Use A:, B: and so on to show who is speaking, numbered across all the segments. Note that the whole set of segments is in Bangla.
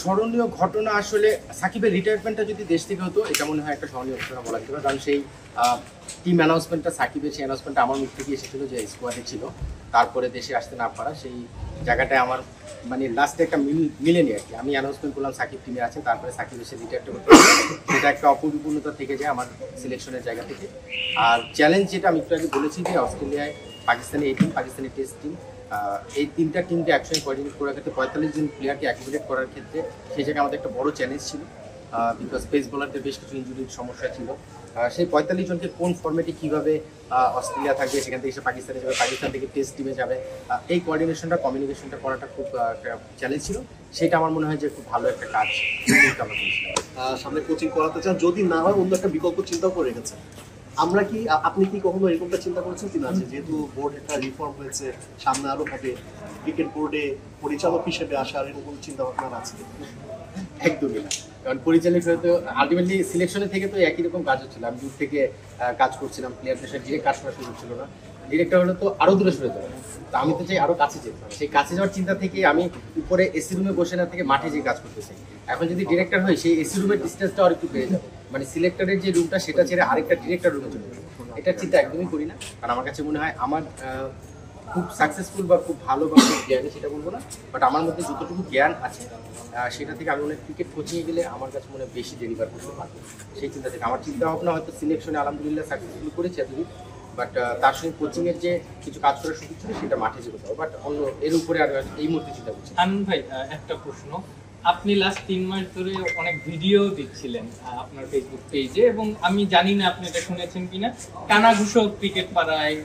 A: স্মরণীয় ঘটনা আসলে সাকিবের রিটায়ারমেন্টটা যদি দেশ থেকে হতো এটা মনে হয় একটা স্মরণীয় ঘটনা বলা যেতে পারে, কারণ সেই টিম অ্যানাউন্সমেন্টটা সাকিবের সেই অ্যানাউন্সমেন্টটা আমার মুখ থেকে এসেছিল যে স্কোয়াডে ছিল, তারপরে দেশে আসতে না পারা সেই জায়গাটায় আমার মানে লাস্টে একটা মিলেনি আর কি। আমি অ্যানাউন্সমেন্ট করলাম সাকিব টিমে আছে, তারপরে সাকিব এসে রিটায়ারটা করতে সেটা একটা অপরিপূর্ণতা থেকে যায় আমার সিলেকশনের জায়গা থেকে। আর চ্যালেঞ্জ যেটা আমি একটু আগে বলেছি যে অস্ট্রেলিয়ায় পাকিস্তানি এই টিম, পাকিস্তানি টেস্ট টিম, এই তিনটা টিমকে একসঙ্গে কোঅর্ডিনেট করার ক্ষেত্রে 45 জন প্লেয়ারকে অ্যাকোমোডেট করার ক্ষেত্রে সেই জায়গায় আমাদের একটা বড় চ্যালেঞ্জ ছিল, বিকজ পেস বোলারদের বেশ কিছু ইঞ্জুরির সমস্যা ছিল। সেই 45 জনকে কোন ফর্মেটে কীভাবে অস্ট্রেলিয়া থাকবে, সেখান থেকে এসে পাকিস্তানে যাবে, পাকিস্তান থেকে টেস্ট টিমে যাবে, এই কোঅর্ডিনেশনটা কমিউনিকেশনটা করাটা খুব একটা চ্যালেঞ্জ ছিল। সেটা আমার মনে হয় যে খুব ভালো একটা কাজ আমরা করেছিলাম।
B: সামনে কোচিং করাতে চান, যদি না হয় অন্য একটা বিকল্প চিন্তাও করে রেখেছেন। আমরা কি আপনি কি কখনো এরকমটা চিন্তা করেছেন কিনা যে যেহেতু বোর্ড একটা রিফর্ম হয়েছে, সামনে আরো হবে, ক্রিকেট বোর্ডে পরিচালক হিসেবে আসার এরকম চিন্তা ভাবনা আছে?
A: একদমই না, কারণ পরিচালক হয়তো আলটিমেটলি সিলেকশনের থেকে তো একই রকম কাজ হচ্ছিল। আমি দূর থেকে কাজ করছিলাম, প্লেয়ারদের সাথে ডিরেক্ট কাজ করার সুযোগ ছিল না। ডিরেক্টর হলে তো আরও দূরে সরে যাবে, তো আমি তো চাই আরও কাছে যেতে হবে। সেই কাছে যাওয়ার চিন্তা থেকে আমি উপরে এসি রুমে বসে না থেকে মাঠে যেয়ে কাজ করতে চাই। এখন যদি ডিরেক্টর হয় সেই এসি রুমের ডিস্টেন্সটা আর একটু বেড়ে যাবে, মানে সিলেক্টরের যে রুমটা সেটা ছেড়ে আরেকটা ডিরেক্টর রুমে চলে যাবে। এটার চিন্তা একদমই করি না, কারণ আমার কাছে মনে হয় আমার খুব সাকসেসফুল বা খুব ভালো বা খুব জ্ঞানী সেটা বলবো না, বাট আমার মধ্যে যতটুকু জ্ঞান আছে সেটা থেকে আমি মনে হয় ক্রিকেট কোচিংয়ে গেলে আমার কাছে মনে হয় বেশি ডেলিভার করতে পারবো। সেই চিন্তা থেকে আমার চিন্তা ভাবনা হয়তো সিলেকশনে আলহামদুলিল্লাহ সাকসেসফুল করেছি এতদিন, বাট তার সঙ্গে কোচিংয়ের যে কিছু কাজ করার সুযোগ ছিল সেটা মাঠে যে কোথাও, বাট অন্য এর উপরে আর এই মুহূর্তে চিন্তা করছি।
C: আনন্দ ভাই, একটা প্রশ্ন। আপনি লাস্ট 3 মাস ধরে অনেক ভিডিও দিচ্ছিলেন আপনার ফেসবুক পেজে, এবং আমি জানি না আপনি এটা শুনেছেন কিনা, কানাঘুষো ক্রিকেট পাড়ায়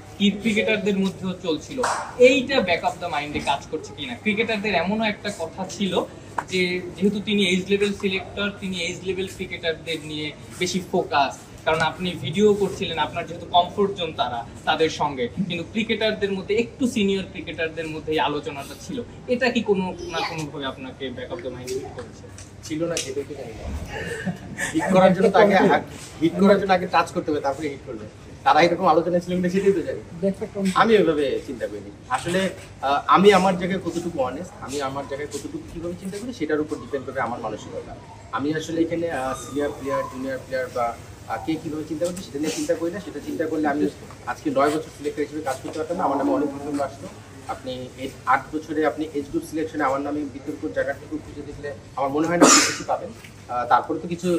C: ক্রিকেটারদের মধ্যেও চলছিল। এইটা ব্যাক অফ দ্য মাইন্ডে কাজ করছে কিনা? ক্রিকেটারদের এমনও একটা কথা ছিল যে যেহেতু তিনি এজ লেভেল সিলেক্টর, তিনি এজ লেভেল ক্রিকেটারদের নিয়ে বেশি ফোকাস, কারণ আপনি ভিডিও করছিলেন, আপনার যেহেতু কমফোর্ট জোন তাদের সঙ্গে, কিন্তু ক্রিকেটারদের মধ্যে একটু সিনিয়র ক্রিকেটারদের মধ্যে এই আলোচনাটা ছিল। এটা কি কোনো না কোনোভাবে আপনাকে back of the mind hit করেছে?
A: ছিল না, সেটা কি জানি না। হিট করার জন্য তো আগে টাচ করতে হবে, তারপরে হিট করবে। তারা এরকম আলোচনা ছিল কিনা সেটাই তো জানি। আমি ওইভাবে চিন্তা করিনি আসলে। আমি আমার জায়গায় কতটুকু অনেস্ট, আমি আমার জায়গায় কতটুকু কীভাবে চিন্তা করি সেটার উপর ডিপেন্ড করবে আমার মানসিকতা। আমি আসলে এখানে সিনিয়র প্লেয়ার, জুনিয়র প্লেয়ার বা কে কীভাবে চিন্তা করছি সেটা নিয়ে চিন্তা করি না। সেটা চিন্তা করলে আমি আজকে 9 বছর সিলেক্টর হিসেবে কাজ করতে পারতাম না, আমার নামে অনেক বিতর্ক আসতো। আপনি 8 বছরে আপনি এজ গ্রুপ সিলেকশনে আমার নামে বিতর্ক জায়গাটুকু খুঁজে দেখলে আমার মনে হয় না আপনি বেশি পাবেন। তারপরে তো কিছু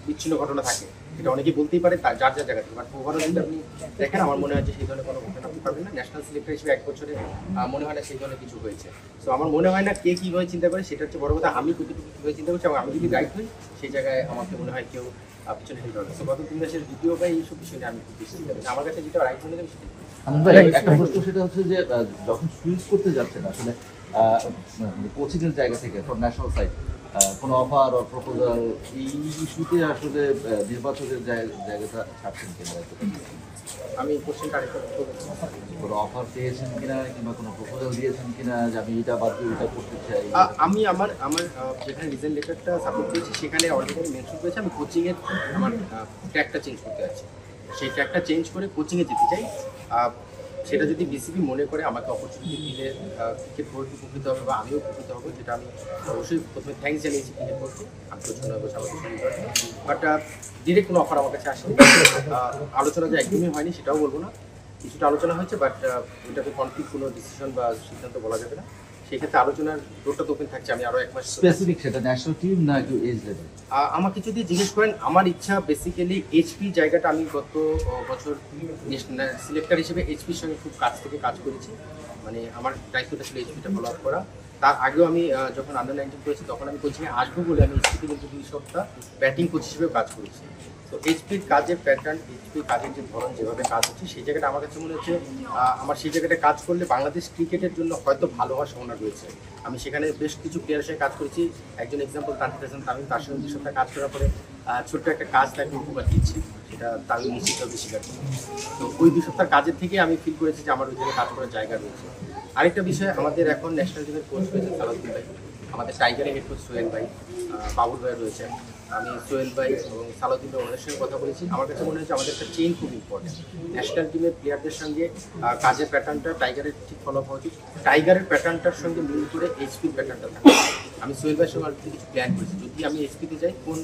A: বিচ্ছিন্ন ঘটনা থাকে, এটা অনেকেই বলতেই পারে যার যার জায়গা থেকে, বাট ওভারঅল যদি আপনি দেখেন আমার মনে হয় যে সেই ধরনের কোনো ঘটনা আপনি পাবেন না। ন্যাশনাল সিলেক্টর হিসেবে 1 বছরে মনে হয় না সেই ধরনের কিছু হয়েছে। সো আমার মনে হয় না কে কীভাবে চিন্তা করে সেটা হচ্ছে বড় কথা, আমি কতটুকু কীভাবে চিন্তা করছি এবং আমি যদি রাইট হই সেই জায়গায় আমাকে মনে হয় কেউ পিছনে হেল্প করবে। সো গত 3 মাসের ভিডিও বা এইসব বিষয় নিয়ে আমি খুব বেশি চিন্তা করি। আমার কাছে যেটা রাইট মনে হয় সেটাই।
D: একটা প্রশ্ন, সেটা হচ্ছে যে যখন সুইচ করতে যাচ্ছেন আসলে কোচিং এর জায়গা থেকে ফর ন্যাশনাল সাইড কোনো অফার অর প্রপোজাল, এই ইস্যুতে আসলে নির্বাচনের জায়গাটা ছাড়ছেন কিনা?
A: আমি কোশ্চেনটা আরেকটা
D: কোনো অফার পেয়েছেন কিনা কিংবা কোনো প্রপোজাল দিয়েছেন কিনা যে আমি এটা বাদ দিয়ে এটা করতে চাই?
A: আমি আমার যেখানে রিজেন লেটারটা সাবমিট করেছি সেখানে অলরেডি মেনশন করেছি আমি কোচিংয়ের আমার ট্র্যাকটা চেঞ্জ করতে যাচ্ছি। সেই ট্র্যাকটা চেঞ্জ করে কোচিংয়ে যেতে চাই। সেটা যদি বিসিবি মনে করে আমাকে অপরচুনিটি দিলে ক্রিকেট বোর্ড উপকৃত হবে বা আমিও উপকৃত হবো, যেটা আমি অবশ্যই প্রথমে থ্যাঙ্কস জানিয়েছি ক্রিকেট বোর্ডকে। আমি প্রচন্ড বসে আমাকে শুরু করেন, বাট ডিরেক্ট কোনো অফার আমার কাছে আসেনি। আলোচনা যে একদমই হয়নি সেটাও বলবো না, কিছুটা আলোচনা হয়েছে, বাট এটাতে কনফ্লিক্ট কোনো ডিসিশন বা সিদ্ধান্ত বলা যাবে না। সেক্ষেত্রে আলোচনার ডোরটা তো ওপেন থাকছে। আমি আরও 1 মাস
D: স্পেসিফিক সেটা ন্যাশনাল টিম না একটু এজ লেভেল?
A: আমাকে যদি জিজ্ঞেস করেন আমার ইচ্ছা বেসিক্যালি এইচপি জায়গাটা, আমি গত বছর সিলেক্টর হিসেবে এইচপির সঙ্গে খুব কাছ থেকে কাজ করেছি, মানে আমার দায়িত্বটা ছিল এইচপিটা ফলো আপ করা। তার আগেও আমি যখন আন্ডার-19 করেছি তখন আমি কোচিংয়ে আসবো বলে আমি এইচপিতে কিন্তু 2 সপ্তাহ ব্যাটিং কোচ হিসেবেও কাজ করেছি। তো এইচপির কাজের প্যাটার্ন, এইচপির কাজের যে ধরন, যেভাবে কাজ হচ্ছে সেই জায়গাটা আমার কাছে মনে হচ্ছে আমার সেই জায়গাটা কাজ করলে বাংলাদেশ ক্রিকেটের জন্য হয়তো ভালো হওয়ার সম্ভাবনা রয়েছে। আমি সেখানে বেশ কিছু প্লেয়ারের সঙ্গে কাজ করেছি। একজন এক্সাম্পল তানভীর হাসান তামিম, তার সঙ্গে 2 সপ্তাহ কাজ করার পরে ছোট্ট একটা কাজ তাকে উপকার দিচ্ছি, সেটা তামিম নিশ্চিতভাবে স্বীকার করছি। তো ওই 2 সপ্তাহ কাজের থেকে আমি ফিল করেছি যে আমার ওই জায়গায় কাজ করার জায়গা রয়েছে। আরেকটা বিষয়, আমাদের এখন ন্যাশনাল টিমের কোচ রয়েছে সালাউদ্দিন ভাই, আমাদের টাইগারের হেড কোচ সোহেল ভাই, বাবুল ভাই রয়েছেন। আমি সোহেল ভাই এবং সালাউদ্দিন ভাই ওনার সঙ্গে কথা বলেছি। আমার কাছে মনে হচ্ছে আমাদের একটা চেইন খুব ইম্পর্টেন্ট। ন্যাশনাল টিমের প্লেয়ারদের সঙ্গে কাজের প্যাটার্নটা টাইগারের ঠিক ফলো হওয়া উচিত, টাইগারের প্যাটার্নটার সঙ্গে মিল করে এইচপির প্যাটার্নটা থাকে। আমি সোহেল ভাইয়ের সঙ্গে অলরেডি কিছু প্ল্যান করেছি, যদি আমি এইচপিতে যাই কোন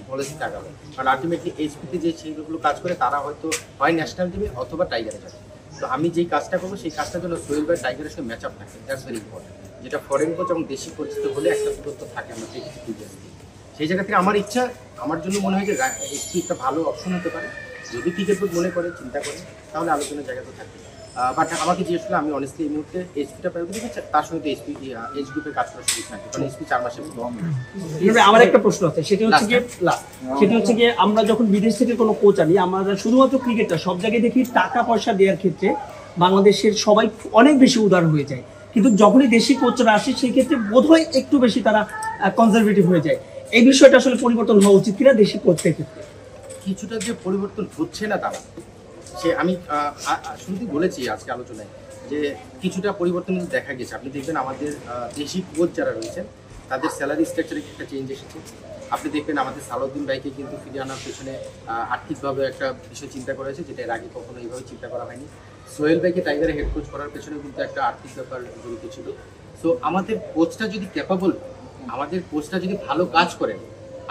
A: পলিসি টাকাবে, কারণ আলটিমেটলি এইচপিতে যে ছেলেগুলো কাজ করে তারা হয়তো হয় ন্যাশনাল টিমে অথবা টাইগারে যাবে। তো আমি যেই কাজটা করবো সেই কাজটার জন্য সোহেল ভাই টাইগারের সঙ্গে ম্যাচ আপ থাকে, দ্যাটস ভেরি ইম্পর্টেন্ট। যেটা ফরেন কোচ এবং দেশি পরিচিত হলে একটা দূরত্ব থাকে, আমরা দেখেছি। সেই জায়গা থেকে আমার ইচ্ছা, আমার জন্য মনে হয় যে এইচপি একটা ভালো অপশন হতে পারে। যদি ক্রিকেট বোর্ড মনে করে, চিন্তা করে, তাহলে আলোচনার জায়গা তো থাকবে। বাট আমাকে জিজ্ঞেস করলে আমি অনেস্টলি এই মুহূর্তে এইচপিটা প্রায়োরিটি দিচ্ছি, তার সঙ্গে এইচপি এইচ গ্রুপে কাজ করার সুযোগ থাকে, কারণ এইচপি 4 মাসের
E: আমার একটা প্রশ্ন আছে, সেটা হচ্ছে গিয়ে সেটা হচ্ছে গিয়ে আমরা যখন বিদেশ থেকে কোনো কোচ আনি, আমরা শুধুমাত্র ক্রিকেটটা সব জায়গায় দেখি টাকা পয়সা দেওয়ার ক্ষেত্রে বাংলাদেশের সবাই অনেক বেশি উদার হয়ে যায়, কিন্তু যখনই দেশি কোচরা আসে সেই ক্ষেত্রে বোধহয় একটু বেশি তারা কনজারভেটিভ হয়ে যায়। এই বিষয়টা আসলে পরিবর্তন হওয়া উচিত কিনা দেশি কোচদের ক্ষেত্রে?
A: কিছুটা যে পরিবর্তন হচ্ছে না তারা, সে আমি শুরুতেই বলেছি আজকে আলোচনায় যে কিছুটা পরিবর্তন দেখা গেছে। আপনি দেখবেন আমাদের দেশি কোচ যারা রয়েছেন তাদের স্যালারি স্ট্রাকচারে একটা চেঞ্জ এসেছে। আপনি দেখবেন আমাদের সালাউদ্দিন ভাইকে কিন্তু ফিরিয়ে আনার পেছনে আর্থিকভাবে একটা বিষয় চিন্তা করা হয়েছে, যেটা এর আগে কখনো এইভাবে চিন্তা করা হয়নি। সোহেল ভাইকে টাইগারে হেড কোচ করার পেছনে কিন্তু একটা আর্থিক ব্যাপার জড়িত ছিল। সো আমাদের কোচটা যদি ক্যাপাবল, আমাদের কোচটা যদি ভালো কাজ করেন,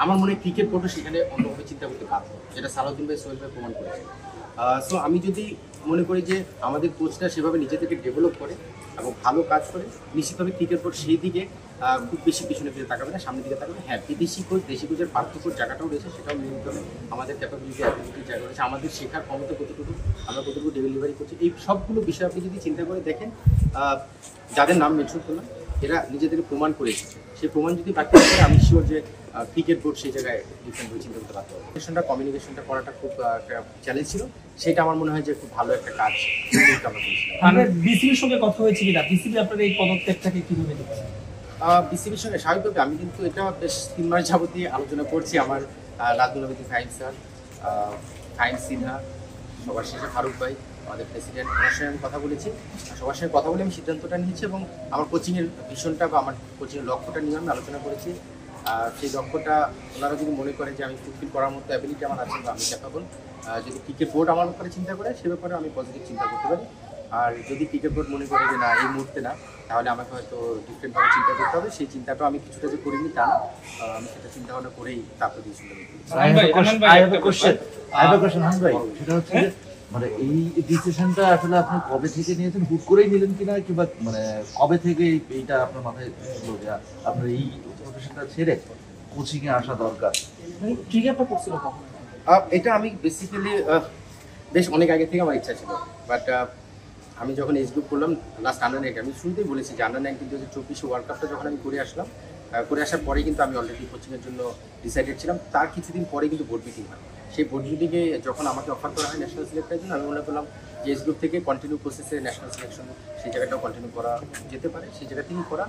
A: আমার মনে হয় ক্রিকেট বোর্ডও সেখানে অন্যভাবে চিন্তা করতে পারত, যেটা সালাউদ্দিন ভাই সোহেল ভাই প্রমাণ করেছে। সো আমি যদি মনে করি যে আমাদের কোচটা সেভাবে নিজে থেকে ডেভেলপ করে এবং ভালো কাজ করে, নিশ্চিতভাবে ক্রিকেট বোর্ড সেই দিকে খুব বেশি পিছনে ফিরে তাকাবে না, সামনের দিকে তাকাবে। হ্যাঁ, বিদেশি কোচ দেশি কোচের পার্থক্যর জায়গাটাও রয়েছে, সেটাও মেনে নিতে হবে। আমাদের ক্যাপাবিলিটি অ্যাবিলিটির জায়গা রয়েছে, আমাদের শেখার ক্ষমতা কতটুকু, আমরা কতটুকু ডেলিভারি করছি, এই সবগুলো বিষয় আপনি যদি চিন্তা করে দেখেন, যাদের নাম মেনশন করলাম এরা নিজেদেরকে প্রমাণ করে এসেছে। সেই প্রমাণ যদি বাকি থাকে, আমি শিওর যে ক্রিকেট বোর্ড সেই জায়গায় ডিফারেন্টভাবে চিন্তা করতে পারতে হবে। কমিউনিকেশনটা করাটা খুব একটা চ্যালেঞ্জ ছিল, সেটা আমার মনে হয় যে খুব ভালো একটা কাজ আমরা করেছিলাম।
E: আপনার বিসিবির সঙ্গে কথা হয়েছে কিনা? বিসিবি আপনার এই পদত্যাগটাকে কিভাবে দেখছে?
A: বিসিবির সঙ্গে স্বাভাবিকভাবে আমি কিন্তু এটা বেশ 3 মাস যাবতীয় আলোচনা করছি। আমার রাজনৈতিক ফাহিম স্যার, ফাহিম সিনহা, সবার শেষে ফারুক ভাই, আমাদের প্রেসিডেন্ট, ওনার সঙ্গে আমি কথা বলেছি। সবার সঙ্গে কথা বলে আমি সিদ্ধান্তটা নিয়েছি এবং আমার কোচিংয়ের ভিশনটা বা আমার কোচিংয়ের লক্ষ্যটা নিয়ে আমি আলোচনা করেছি। সেই লক্ষ্যটা ওনারা যদি মনে করে যে আমি ফুলফিল করার মতো অ্যাবিলিটি আমার আছে বা আমি ক্যাপাবল, যদি ক্রিকেট বোর্ড আমার ব্যাপারে চিন্তা করে সে ব্যাপারে আমি পজিটিভ চিন্তা করতে পারি। আর যদি ক্রিকেট বোর্ড মনে করে যে না এই মুহূর্তে না, তাহলে আমাকে হয়তো ডিফারেন্টভাবে চিন্তা করতে হবে। সেই চিন্তাটাও আমি কিছুটা যে করিনি তা না, আমি সেটা চিন্তা ভাবনা করেই তারপরে ডিসিশন নিয়েছি।
D: সেটা হচ্ছে যে মানে এই ডিসিশনটা আসলে আপনি কবে থেকে নিয়েছেন, হুট করেই নিলেন কিনা, কিংবা মানে কবে থেকে এইটা আপনার মাথায় ছিল যে আপনার এই প্রফেশনটা ছেড়ে কোচিং এ আসা দরকার?
E: ক্রিকেটটা করছিল কখন?
A: এটা আমি বেসিক্যালি বেশ অনেক আগে থেকে আমার ইচ্ছা ছিল, বাট আমি যখন এজ গ্রুপ করলাম লাস্ট আন্ডার-19, আমি শুরুতেই বলেছি যে আন্ডার-19 2024 ওয়ার্ল্ড কাপটা যখন আমি করে আসলাম, করে আসার পরে কিন্তু আমি অলরেডি কোচিংয়ের জন্য ডিসাইডেড ছিলাম। তার কিছুদিন পরে কিন্তু বোর্ড মিটিং হয়। সেই বোর্ড মিটিংয়ে যখন আমাকে অফার করা হয় ন্যাশনাল সিলেক্টের জন্য, আমি মনে করলাম যে এজ গ্রুপ থেকে কন্টিনিউ প্রসেসে ন্যাশনাল সিলেকশন সেই জায়গাটাও কন্টিনিউ করা যেতে পারে, সেই জায়গা থেকেই করা।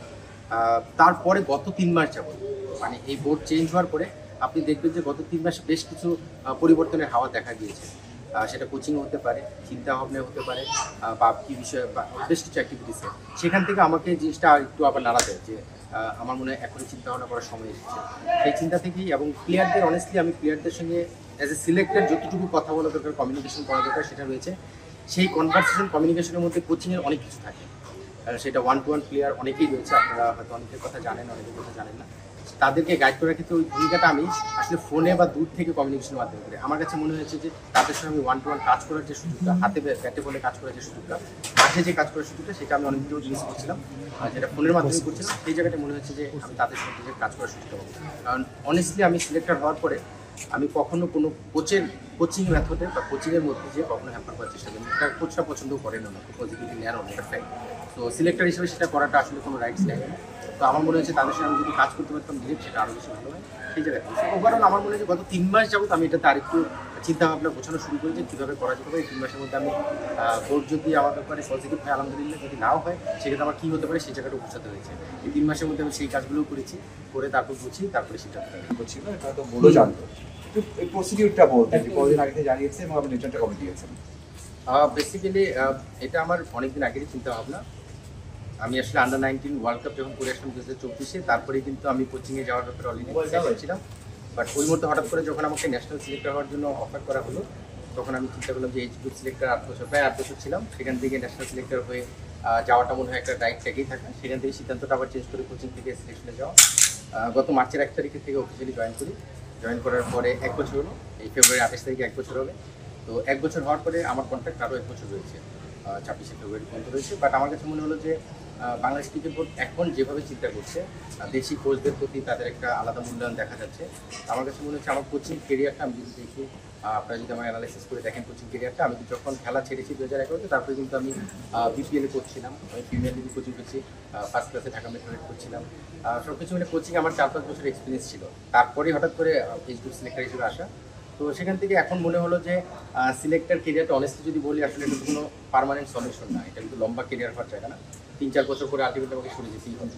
A: তারপরে গত 3 মাস যাবত, মানে এই বোর্ড চেঞ্জ হওয়ার পরে আপনি দেখবেন যে গত 3 মাসে বেশ কিছু পরিবর্তনের হাওয়া দেখা গিয়েছে। সেটা কোচিং হতে পারে, চিন্তা ভাবনা হতে পারে, বা কী বিষয়ে বা বেশ কিছু অ্যাক্টিভিটিসে। সেখান থেকে আমাকে জিনিসটা একটু আবার নাড়া দেয় যে আমার মনে হয় এখনই চিন্তা ভাবনা করার সময় এসেছে। সেই চিন্তা থেকেই এবং প্লেয়ারদের অনেস্টলি আমি প্লেয়ারদের সঙ্গে অ্যাজ এ সিলেক্টেড যতটুকু কথা বলা দরকার, কমিউনিকেশন করা দরকার, সেটা রয়েছে। সেই কনভারসেশন কমিউনিকেশনের মধ্যে কোচিংয়ের অনেক কিছু থাকে। সেটা 1-to-1 প্লেয়ার অনেকেই রয়েছে, আপনারা হয়তো অনেকের কথা জানেন, অনেকের কথা জানেন না। তাদেরকে গাইড করার ক্ষেত্রে ওই ভূমিকাটা আমি আসলে ফোনে বা দূর থেকে কমিউনিকেশনের মাধ্যমে করি। আমার কাছে মনে হয়েছে যে তাদের সঙ্গে আমি 1-to-1 কাজ করার যে সুযোগটা, হাতে ব্যাটে বলে কাজ করার যে সুযোগটা, মাঠে যে কাজ করার সুযোগটা, সেটা আমি অনেক জিনিস করছিলাম, যেটা ফোনের মাধ্যমে করছিলাম। সেই জায়গাটা মনে হচ্ছে যে আমি তাদের সঙ্গে যে কাজ করার সুযোগটা পাবো। কারণ অনেস্টলি আমি সিলেক্টেড হওয়ার পরে আমি কখনো কোনো কোচের কোচিং মেথডে বা কোচিংয়ের মধ্যে যে কখনো হ্যাম্পার করার চেষ্টা করি। এটা কোচটা পছন্দ করেন না, পজিটিভলি নেন না, এটা ফ্যাক্ট। তো সিলেক্টর হিসেবে সেটা করাটা আসলে কোনো রাইটস নেই। তো আমার মনে হচ্ছে তাদের সঙ্গে আমি যদি কাজ করতে পারতাম ডিরেক্ট, সেটা আরও বেশি ভালো হয়। সেই জায়গায় ওভারঅল আমার মনে হয় যে গত 3 মাস যাবত আমি এটাতে আরেকটু চিন্তা ভাবনা গোছানো শুরু করি যে কীভাবে করা যেতে পারে। এই 3 মাসের মধ্যে আমি বোর্ড যদি আমার ব্যাপারে পজিটিভ হয় আলহামদুলিল্লাহ, যদি নাও হয় সেক্ষেত্রে আমার কী হতে পারে সেই জায়গাটা বোঝাতে হয়েছে। এই 3 মাসের মধ্যে আমি সেই কাজগুলোও করেছি, করে তারপর বুঝি, তারপরে সেটা
F: করছিল। এটা তো বলো জানতো, এই প্রসিডিউরটা বলতে যে কতদিন আগে থেকে জানিয়েছে এবং আপনি রিটার্নটা কবে দিয়েছেন?
A: বেসিক্যালি এটা আমার অনেকদিন আগেরই চিন্তা ভাবনা। আমি আসলে আন্ডার-19 ওয়ার্ল্ড কাপ যখন করে আসলাম 2024-এ, তারপরে কিন্তু আমি কোচিংয়ে যাওয়ার ব্যাপারে অলরেডি ডিসাইড ছিলাম। বাট ওই মুহূর্তে হঠাৎ করে যখন আমাকে ন্যাশনাল সিলেক্টর হওয়ার জন্য অফার করা হলো, তখন আমি চিন্তা করলাম যে এইচ গ্রুপ সিলেক্টর 8 বছর, প্রায় 8 বছর ছিলাম। সেখান থেকে ন্যাশনাল সিলেক্টর হয়ে যাওয়াটা মনে হয় একটা রাইট ট্র্যাকেই থাকা। সেখান থেকে সিদ্ধান্তটা আবার চেঞ্জ করে কোচিং থেকে সিলেকশনে যাওয়া। গত মার্চের 1 তারিখ থেকে অফিসিয়ালি জয়েন করি। জয়েন করার পরে 1 বছর হলো, এই ফেব্রুয়ারি 28 তারিখে 1 বছর হবে। তো 1 বছর হওয়ার পরে আমার কন্ট্রাক্ট আরও 1 বছর রয়েছে, 26শে ফেব্রুয়ারি পর্যন্ত রয়েছে। বাট আমার কাছে মনে হলো যে বাংলাদেশ ক্রিকেট বোর্ড এখন যেভাবে চিন্তা করছে, দেশি কোচদের প্রতি তাদের একটা আলাদা মূল্যায়ন দেখা যাচ্ছে। আমার কাছে মনে হচ্ছে আমার কোচিং কেরিয়ারটা আমি যদি দেখি, আপনারা যদি আমার অ্যানালাইসিস করে দেখেন কোচিং কেরিয়ারটা, আমি যখন খেলা ছেড়েছি 2011-তে, তারপরে কিন্তু আমি বিপিএলে করছিলাম, আমি প্রিমিয়ার লিগে কোচিং করছি, ফার্স্ট ক্লাসে ঢাকা মেট্রোপলিটন করছিলাম, সব কিছু মিলে কোচিং আমার 4-5 বছর এক্সপিরিয়েন্স ছিল। তারপরে হঠাৎ করে ফেসবুক সিলেক্টর হিসেবে আসা। তো সেখান থেকে এখন মনে হলো যে সিলেক্টর কেরিয়ারটা অনেস্টলি যদি বলি, আসলে এটা কোনো পার্মানেন্ট সলিউশন না, এটা কিন্তু লম্বা কেরিয়ার হওয়ার জায়গা না। 3-4 বছর করে আলটিমেটলি আমাকে সরে যেতেই হবে।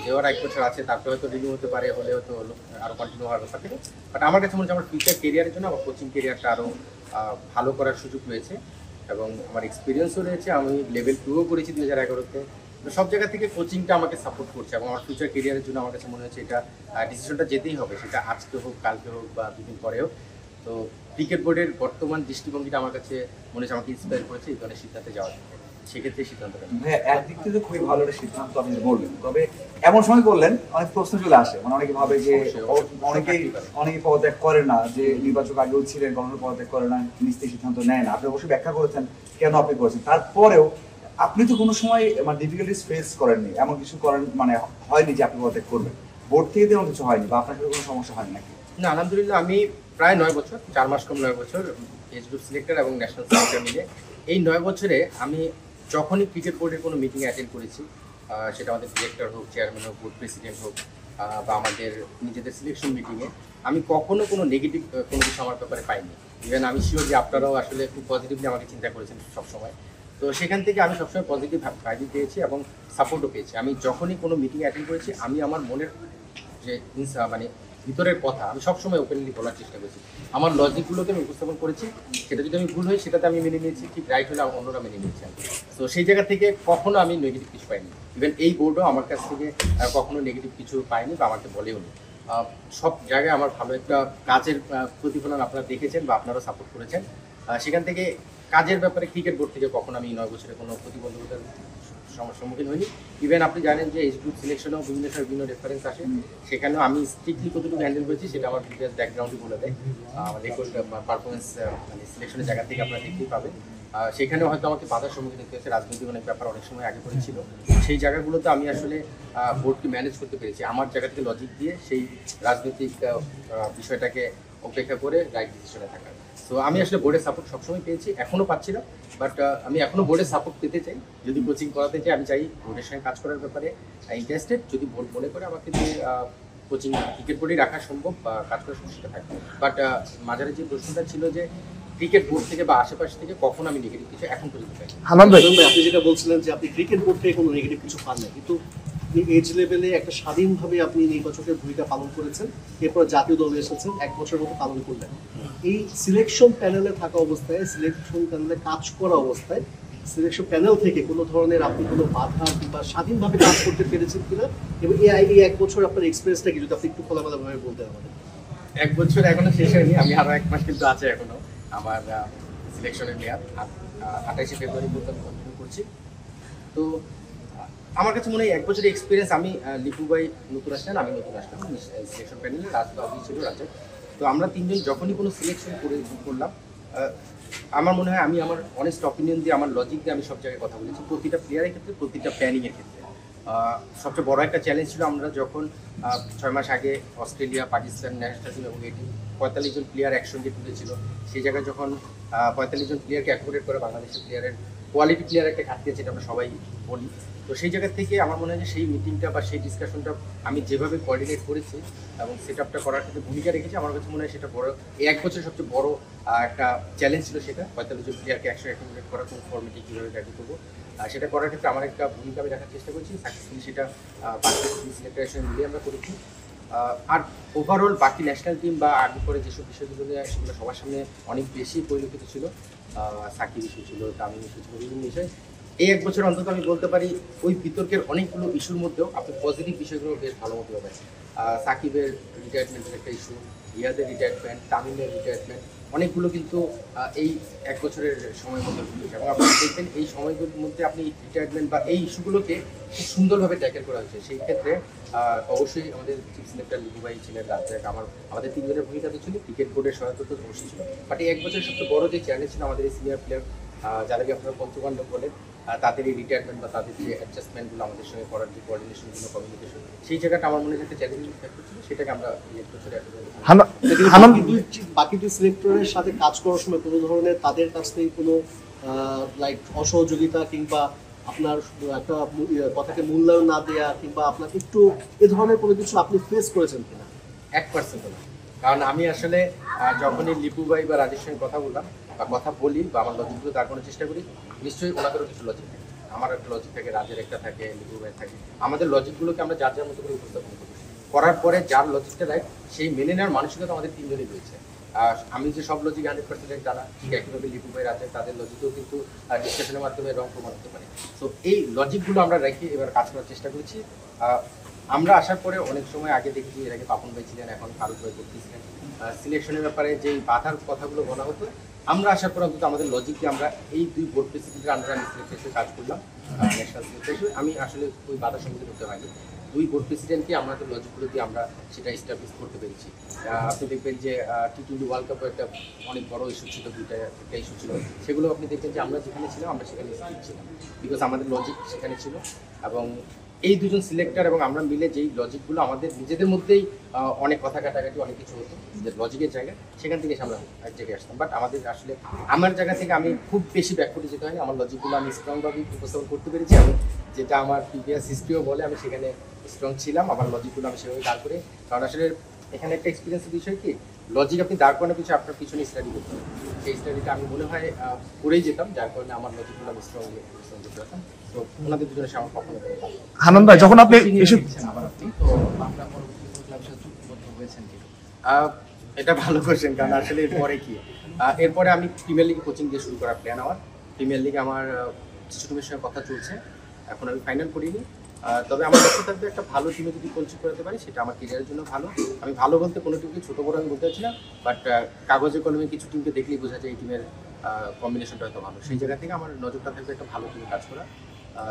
A: যেওয়ার 1 বছর আছে, তারপরে হয়তো রিনিউ হতে পারে, হলে হয়তো আরও কন্টিনিউ হওয়ার ব্যাপার থাকে। বাট আমার কাছে মনে হচ্ছে আমার ফিউচার কেরিয়ারের জন্য আমার কোচিং কেরিয়ারটা আরও ভালো করার সুযোগ রয়েছে এবং আমার এক্সপিরিয়েন্সও রয়েছে। আমি লেভেল 2ও করেছি 2011-তে। তো সব জায়গা থেকে কোচিংটা আমাকে সাপোর্ট করছে এবং আমার ফিউচার কেরিয়ারের জন্য আমার কাছে মনে হচ্ছে এটা ডিসিশনটা যেতেই হবে, সেটা আজকে হোক, কালকে হোক বা 2 দিন পরে হোক। তো ক্রিকেট বোর্ডের বর্তমান দৃষ্টিভঙ্গিটা আমার কাছে মনে হচ্ছে আমাকে ইন্সপায়ার করেছে এই ধরনের সিদ্ধান্তে যাওয়ার জন্য। সেক্ষেত্রে সিদ্ধান্তটা
F: হ্যাঁ, একদিক থেকে খুবই ভালো একটা সিদ্ধান্ত আপনি বললেন। তবে এমন সময় করলেন অনেক প্রশ্ন চলে আসে, মানে অনেকে ভাবে যে অনেকেই পদত্যাগ করে না, যে নির্বাচক আগেও ছিলেন, কখনো পদত্যাগ করে না, নিজ থেকে সিদ্ধান্ত নেয় না। আপনি অবশ্যই ব্যাখ্যা করেছেন কেন আপনি করেছেন। তারপরেও আপনি তো কোনো সময় মানে ডিফিকাল্টিস ফেস করেননি, এমন কিছু করেন মানে হয়নি যে আপনি পদত্যাগ করবেন, বোর্ড থেকে তেমন কিছু হয়নি বা আপনার কোনো সমস্যা হয়নি নাকি?
A: না, আলহামদুলিল্লাহ আমি প্রায় 9 বছর, 4 মাস কম 9 বছর এজ গ্রুপ সিলেক্টর এবং ন্যাশনাল সিলেক্টর মিলে এই 9 বছরে আমি যখনই ক্রিকেট বোর্ডের কোনো মিটিং অ্যাটেন্ড করেছি, সেটা আমাদের ডিরেক্টর হোক, চেয়ারম্যান হোক, বোর্ড প্রেসিডেন্ট হোক, বা আমাদের নিজেদের সিলেকশন মিটিংয়ে, আমি কখনো কোনো নেগেটিভ কোনো কিছু আমার ব্যাপারে পাইনি। ইভেন আমি শিওর যে আপনারাও আসলে খুব পজিটিভলি আমাকে চিন্তা করেছেন সবসময়। তো সেখান থেকে আমি সবসময় পজিটিভ ভাইব পেয়েছি এবং সাপোর্টও পেয়েছি। আমি যখনই কোনো মিটিং অ্যাটেন্ড করেছি, আমি আমার মনের যে মানে ভিতরের কথা আমি সবসময় ওপেনলি বলার চেষ্টা করেছি। আমার লজিকগুলোকে আমি উপস্থাপন করেছি, সেটা যদি আমি ভুল হই সেটাতে আমি মেনে নিয়েছি, ঠিক রাইট হলে অন্যরা মেনে নিয়েছি। তো সেই জায়গা থেকে কখনো আমি নেগেটিভ কিছু পাইনি। ইভেন এই বোর্ডও আমার কাছ থেকে কখনো নেগেটিভ কিছু পাইনি বা আমাকে বলেও নি। সব জায়গায় আমার ভালো একটা কাজের প্রতিফলন আপনারা দেখেছেন বা আপনারা সাপোর্ট করেছেন। সেখান থেকে কাজের ব্যাপারে ক্রিকেট বোর্ড থেকে কখনো আমি 9 বছরে কোনো প্রতিবন্ধকতার সম্মুখীন হইনি। ইভেন আপনি জানেন যে এজ গ্রুপ সিলেকশনেও বিভিন্ন সময় বিভিন্ন রেফারেন্স আসে, সেখানেও আমি স্ট্রিক্টলি কতটুকু হ্যান্ডেল করেছি সেটা আমার প্রিভিয়াস ব্যাকগ্রাউন্ডই বলে দেয়। আমার রেকর্ড পারফরমেন্স মানে সিলেকশনের জায়গা থেকে আপনারা দেখতেই পাবেন। সেখানেও হয়তো আমাকে বাধার সম্মুখীন হতে হয়েছে, রাজনৈতিক অনেক ব্যাপার অনেক সময় আগে পড়েছিল। সেই জায়গাগুলোতে আমি আসলে বোর্ডকে ম্যানেজ করতে পেরেছি আমার জায়গা থেকে লজিক দিয়ে, সেই রাজনৈতিক বিষয়টাকে উপেক্ষা করে রাইট ডিসিশনে থাকা। তো আমি আসলে বোর্ডের সাপোর্ট সবসময় পেয়েছি, এখনও পাচ্ছি না। বাট আমি এখনও বোর্ডের সাপোর্ট পেতে চাই। যদি কোচিং করাতে চাই, আমি চাই বোর্ডের সঙ্গে কাজ করার ব্যাপারে ইন্টারেস্টেড। যদি বোর্ড মনে করে আমাকে যে কোচিং ক্রিকেট বোর্ডেই রাখা সম্ভব বা কাজ করা সম্ভব, সেটা থাকবে। বাট মাঝারে যে প্রশ্নটা ছিল যে ক্রিকেট বোর্ড থেকে বা আশেপাশ থেকে কখন আমি নেগেটিভ কিছু এখন পর্যন্ত পাই।
B: আপনি যেটা বলছিলেন যে আপনি ক্রিকেট বোর্ড থেকে কোনো নেগেটিভ কিছু পান না, কিন্তু এজ লেভেলে একটা স্বাধীনভাবে আপনি নির্বাচকের ভূমিকা পালন করেছেন, এরপর জাতীয় দলে এসেছেন, 1 বছরের মতো পালন করলেন। এই সিলেকশন প্যানেলে থাকা অবস্থায়, সিলেকশন প্যানেলে কাজ করা অবস্থায়, সিলেকশন প্যানেল থেকে কোনো ধরনের আপনি কোনো বাধা কিংবা স্বাধীনভাবে কাজ করতে পেরেছেন কিনা, এবং এই 1 বছর আপনার এক্সপিরিয়েন্সটা কি যদি আপনি একটু খোলামেলাভাবে বলতেন আমাদের।
A: 1 বছর এখনো শেষ হয়নি, আমি আরো 1 মাস কিন্তু আছে এখনো আমার সিলেকশনের মেয়াদ। 28শে ফেব্রুয়ারি পর্যন্ত আমি কন্টিনিউ করছি। তো আমার কাছে মনে হয় 1 বছরের এক্সপিরিয়েন্স। আমি লিপু ভাই নতুন আসলেন, আমি নতুন আসলাম সিলেকশন প্যানেলে, রাজবাবু ছিল রাজা। তো আমরা তিনজন যখনই কোনো সিলেকশন করলাম, আমার মনে হয় আমি আমার অনেস্ট অপিনিয়ন দিয়ে, আমার লজিক দিয়ে আমি সব জায়গায় কথা বলেছি, প্রতিটা প্লেয়ারের ক্ষেত্রে, প্রতিটা প্ল্যানিংয়ের ক্ষেত্রে। সবচেয়ে বড় একটা চ্যালেঞ্জ ছিল, আমরা যখন 6 মাস আগে অস্ট্রেলিয়া, পাকিস্তান ন্যাশনাল টিম এবং এই টিম 45 জন প্লেয়ার একসঙ্গে তুলেছিল, সেই জায়গায় যখন 45 জন প্লেয়ারকে অ্যাকোমোডেট করে বাংলাদেশের প্লেয়ারের কোয়ালিটি প্লেয়ার একটা ঘাটতি আছে, এটা আমরা সবাই বলি। তো সেই জায়গা থেকে আমার মনে হয় যে সেই মিটিংটা বা সেই ডিসকাশনটা আমি যেভাবে কোঅর্ডিনেট করেছি এবং সেট আপটা করার ক্ষেত্রে ভূমিকা রেখেছি, আমার কাছে মনে হয় সেটা বড়, এই 1 বছরের সবচেয়ে বড় একটা চ্যালেঞ্জ ছিল সেটা। 45 জন প্লেয়ারকে একসঙ্গে অ্যাকোমোডেট করার কোন ফর্মেটে কীভাবে গাড়ি করবো, সেটা করার ক্ষেত্রে আমার একটা ভূমিকা আমি রাখার চেষ্টা করছি। সাকসেসফুলি সেটা সিলেক্টরের মিলিয়ে আমরা করেছি। আর ওভারঅল বাকি ন্যাশনাল টিম বা আগে পরে যেসব বিষয়গুলো নিয়ে সেগুলো সবার সামনে অনেক বেশি পরিলক্ষিত ছিল। সাকিব ইস্যু ছিল, তামিম ইস্যু ছিল, বিভিন্ন বিষয়। এই 1 বছর অন্তত আমি বলতে পারি ওই বিতর্কের অনেকগুলো ইস্যুর মধ্যেও আপনি পজিটিভ বিষয়গুলো বেশ ভালো মতো পাবেন। সাকিবের রিটায়ারমেন্টের একটা ইস্যু, রিয়াদের রিটায়ারমেন্ট, তামিমের রিটায়ারমেন্ট, অনেকগুলো কিন্তু এই 1 বছরের সময়ের মধ্যে ঘটেছে। এবং আপনি দেখবেন এই সময়গুলোর মধ্যে আপনি রিটায়ারমেন্ট বা এই ইস্যুগুলোকে খুব সুন্দরভাবে ট্যাকেল করা হয়েছে। সেই ক্ষেত্রে অবশ্যই আমাদের চিফ সিলেক্টর লিপু ভাই ছিলেন, রাজ্জাক, আমাদের তিনজনের ভূমিকা তো ছিল, ক্রিকেট বোর্ডের সহায়তা তো অবশ্যই ছিল। বাট এই 1 বছরের সবচেয়ে বড় যে চ্যালেঞ্জ ছিল আমাদের এই সিনিয়র প্লেয়ার যাদেরকে আপনারা পঞ্চপাণ্ডব বলেন, তাদের এই রিটায়ারমেন্ট বা তাদের যে অ্যাডজাস্টমেন্টগুলো আমাদের সঙ্গে করার যে কোঅর্ডিনেশনগুলো, কমিউনিকেশন, সেই জায়গাটা আমার মনে হয় একটা চ্যালেঞ্জিং ফ্যাক্টর ছিল। সেটাকে আমরা এই 1 বছরে
B: বাকি দুই সিলেক্টরের সাথে কাজ করার সময় কোনো ধরনের তাদের কাছ থেকে কোনো লাইক অসহযোগিতা কিংবা আপনার একটা কথাকে মূল্যায়ন না দেয়া কিংবা আপনাকে একটু এ ধরনের কোনো কিছু আপনি ফেস করেছেন কিনা?
A: 1% না। কারণ আমি আসলে যখনই লিপু ভাই বা রাজের সঙ্গে কথা বললাম বা কথা বলি বা আমার লজিকগুলো তার কোনো চেষ্টা করি, নিশ্চয়ই ওনাদেরও কিছু লজিক থাকে, আমার একটা লজিক থাকে, রাজের একটা থাকে, লিপু ভাই থাকে। আমাদের লজিকগুলোকে আমরা যার যার মতো করে উপস্থাপন করি, করার পরে যার লজিকটা রাইট সেই মেনে নেওয়ার মানসিকতা আমাদের তিনজনই রয়েছে। আমি যে সব লজিক 100% জানা, ঠিক একইভাবে লিপু ভাই, রাজের, তাদের লজিকও কিন্তু ডিসকাশনের মাধ্যমে রং প্রমাণ হতে পারে। তো এই লজিকগুলো আমরা রেখে এবার কাজ করার চেষ্টা করেছি। আমরা আসার পরে অনেক সময় আগে দেখেছি, এর আগে পাপন ভাই ছিলেন, এখন ফারুক ভাই করতেছিলেন, সিলেকশনের ব্যাপারে যে বাধার কথাগুলো বলা হতো, আমরা আসার পর অন্তত আমাদের লজিককে আমরা এই 2 বোর্ড প্রেসিডেন্টের আন্ডারে আমি সিলেক্ট হিসেবে কাজ করলাম, ন্যাশনাল সিলেক্টর হিসেবে। আমি আসলে ওই বাধার সম্মুখীন হতে হয়নি। 2 বোর্ড প্রেসিডেন্টকে আমাদের লজিকগুলো দিয়ে আমরা সেটা এস্টাবলিশ করতে পেরেছি। আপনি দেখবেন যে টি20 ওয়ার্ল্ড কাপও একটা অনেক বড় ইস্যু ছিল, একটা ইস্যু ছিল, সেগুলো আপনি দেখবেন যে আমরা যেখানে ছিলাম আমরা সেখানে স্থির ছিলাম, বিকজ আমাদের লজিক সেখানে ছিল। এবং এই দুজন সিলেক্টর এবং আমরা মিলে যেই লজিকগুলো আমাদের নিজেদের মধ্যেই অনেক কথা কাটাকাটি অনেক কিছু হতো যে লজিকের জায়গায়, সেখান থেকে আমরা এক জায়গায় আসতাম। বাট আমাদের আসলে আমার জায়গা থেকে আমি খুব বেশি ব্যাকফুটে যেতে হয়নি, আমার লজিকগুলো আমি স্ট্রংভাবে উপস্থাপন করতে পেরেছি। এবং যেটা আমার প্রিভিয়াস হিস্ট্রিও বলে আমি সেখানে স্ট্রং ছিলাম, আমার লজিকগুলো আমি সেভাবে দাঁড় করে। কারণ আসলে এখানে একটা এক্সপিরিয়েন্সের বিষয় কি, লজিক আপনি দাঁড় করানোর পিছনে আপনার পিছনে স্টাডি করতে হবে। সেই স্টাডিটা আমি মনে হয় করেই যেতাম, যার কারণে আমার লজিকগুলো আমি স্ট্রং করতে পারতাম। তো ওনাদের দুজনের সামনে কখনো
G: হান্নান ভাই, যখন আপনি এসে
A: এটা ভালো কোশ্চেন, কারণ আসলে এরপরে কি, এরপরে আমি প্রিমিয়ার লিগে কোচিং দিয়ে শুরু করার প্ল্যান আমার। প্রিমিয়ার লিগে আমার ছোটমের সঙ্গে কথা চলছে, এখন আমি ফাইনাল করিনি। তবে আমার লক্ষ্য থাকবে একটা ভালো টিমে যদি কোচিং করাতে পারি, সেটা আমার ক্যারিয়ারের জন্য ভালো। আমি ভালো বলতে কোনো টিমকে ছোটো বড় আমি বলতে পারছি না, বাট কাগজে কলমে কিছু টিমকে দেখলেই বোঝা যায় এই টিমের কম্বিনেশনটা হয়তো ভালো। সেই জায়গা থেকে আমার নজরটা থাকবে একটা ভালো টিমে কাজ করা।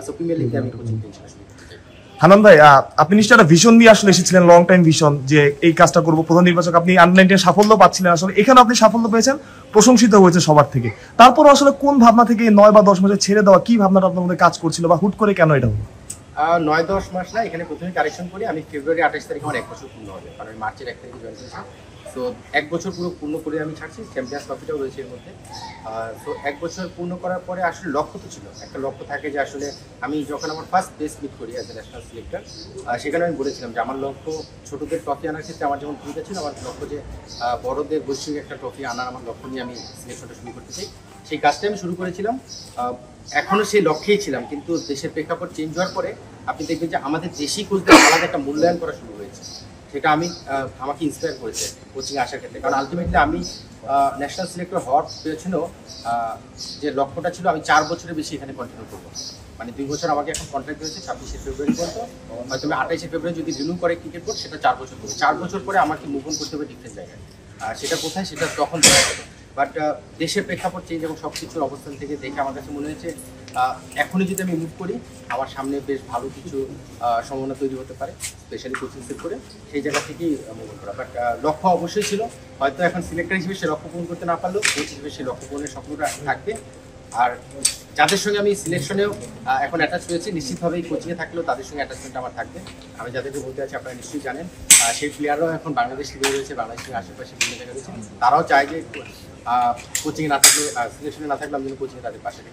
A: সো প্রিমিয়ার লিগে আমি কোচিং টেনশন শুরু করতে চাই।
G: হান্নান ভাই, আপনি নিশ্চয়ই একটা ভিশন নিয়ে আসলে এসেছিলেন, লং টাইম ভিশন, যে এই কাজটা করবো। প্রধান নির্বাচক আপনি আন্ডার-19 সাফল্য পাচ্ছিলেন, আসলে এখানে আপনি সাফল্য পেয়েছেন, প্রশংসিত হয়েছে সবার থেকে। তারপর আসলে কোন ভাবনা থেকে 9 বা 10 মাসে ছেড়ে দেওয়া, কি ভাবনাটা আপনার মধ্যে কাজ করছিল বা হুট করে কেন এটা হলো?
A: 9-10 মাস না, এখানে প্রথমে কারেকশন করি। আমি ফেব্রুয়ারি 28 তারিখে আমার 1 বছর পূর্ণ হবে, কারণ আমি মার্চের 1 তারিখে জয়েন করেছি। সো 1 বছর পুরো পূর্ণ করে আমি ছাড়ছি, চ্যাম্পিয়ন্স ট্রফিটাও রয়েছে এর মধ্যে। সো 1 বছর পূর্ণ করার পরে আসলে লক্ষ্য তো ছিল, একটা লক্ষ্য থাকে যে আসলে আমি যখন আমার ফার্স্ট টেস্ট মিট করি অ্যাজ এ ন্যাশনাল সিলেক্টর, সেখানে আমি বলেছিলাম যে আমার লক্ষ্য ছোটোদের ট্রফি আনার ক্ষেত্রে আমার যেমন ভূমিকা ছিল, আমার লক্ষ্য যে বড়দের বৈশ্বিক একটা ট্রফি আনার আমার লক্ষ্য নিয়ে আমি সিলেকশনটা শুরু করতে চাই। সেই কাজটা আমি শুরু করেছিলাম, এখনও সেই লক্ষ্যেই ছিলাম। কিন্তু দেশের প্রেক্ষাপট চেঞ্জ হওয়ার পরে আপনি দেখবেন যে আমাদের দেশি কোচদের আলাদা একটা মূল্যায়ন করা শুরু হয়েছে। সেটা আমাকে ইন্সপায়ার করেছে কোচিংয়ে আসার ক্ষেত্রে। কারণ আলটিমেটলি আমি ন্যাশনাল সিলেক্টর হওয়ার পেছনেও যে লক্ষ্যটা ছিল, আমি 4 বছরের বেশি এখানে কন্টিনিউ করবো। মানে 2 বছর আমাকে এখন কন্ট্রাক্ট হয়েছে 26শে ফেব্রুয়ারি পর্যন্ত, হয়তো আমি 28শে ফেব্রুয়ারি যদি রিনিউ করে ক্রিকেট বোর্ড, সেটা 4 বছর করবে। 4 বছর পরে আমাকে মুভ অন করতে হবে ডিফারেন্ট জায়গায়, সেটা কোথায় সেটা তখন দেখা যাবে। বাট দেশের প্রেক্ষাপট চেঞ্জ এবং সব কিছুর অবস্থান থেকে দেখে আমার কাছে মনে হয়েছে এখনই যদি আমি মুভ করি, আমার সামনে বেশ ভালো কিছু সম্ভাবনা তৈরি হতে পারে, স্পেশালি কোচিং সেট করে। সেই জায়গা থেকেই মুভ করা। বাট লক্ষ্য অবশ্যই ছিল, হয়তো এখন সিলেক্টর হিসেবে সে লক্ষ্য পূরণ করতে না পারলেও কোচ হিসেবে সেই লক্ষ্য পূরণের স্বপ্নটা থাকবে। আর যাদের সঙ্গে আমি সিলেকশনেও এখন অ্যাটাচ হয়েছি, নিশ্চিতভাবেই কোচিংয়ে থাকলেও তাদের সঙ্গে অ্যাটাচমেন্ট আমার থাকবে। আমি যাদেরকে বলতে আছি আপনারা নিশ্চয়ই জানেন, সেই প্লেয়াররাও এখন বাংলাদেশ লিগে রয়েছে, বাংলাদেশের আশেপাশে বিভিন্ন জায়গায় রয়েছে। তারাও চায় যে কোচিংয়ে না থাকলে, সিলেকশনে না থাকলে আমি যেন কোচিংয়ে তাদের পাশে থাকি।